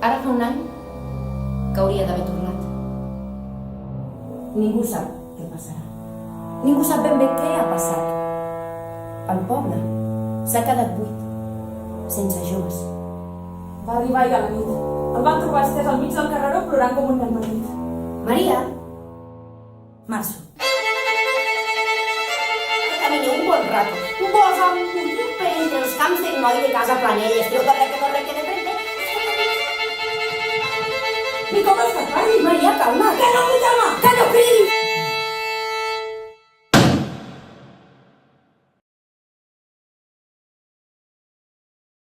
Ara fa un any que hauria d'haver tornat. Ningú sap què passarà. Ningú sap ben bé què ha passat. El poble s'ha quedat buit, sense joves. Va arribar ahir a la nit. El van trobar estès al mig del carreró plorant com un nen petit. Maria! Março. Que camini un bon rato. Vos emboliu per entre els camps del noi de casa Planelles. Treu de reque, de reque, de reque. I com estàs, Mari? Maria, calma. Que no vull calmar! Que no cridis!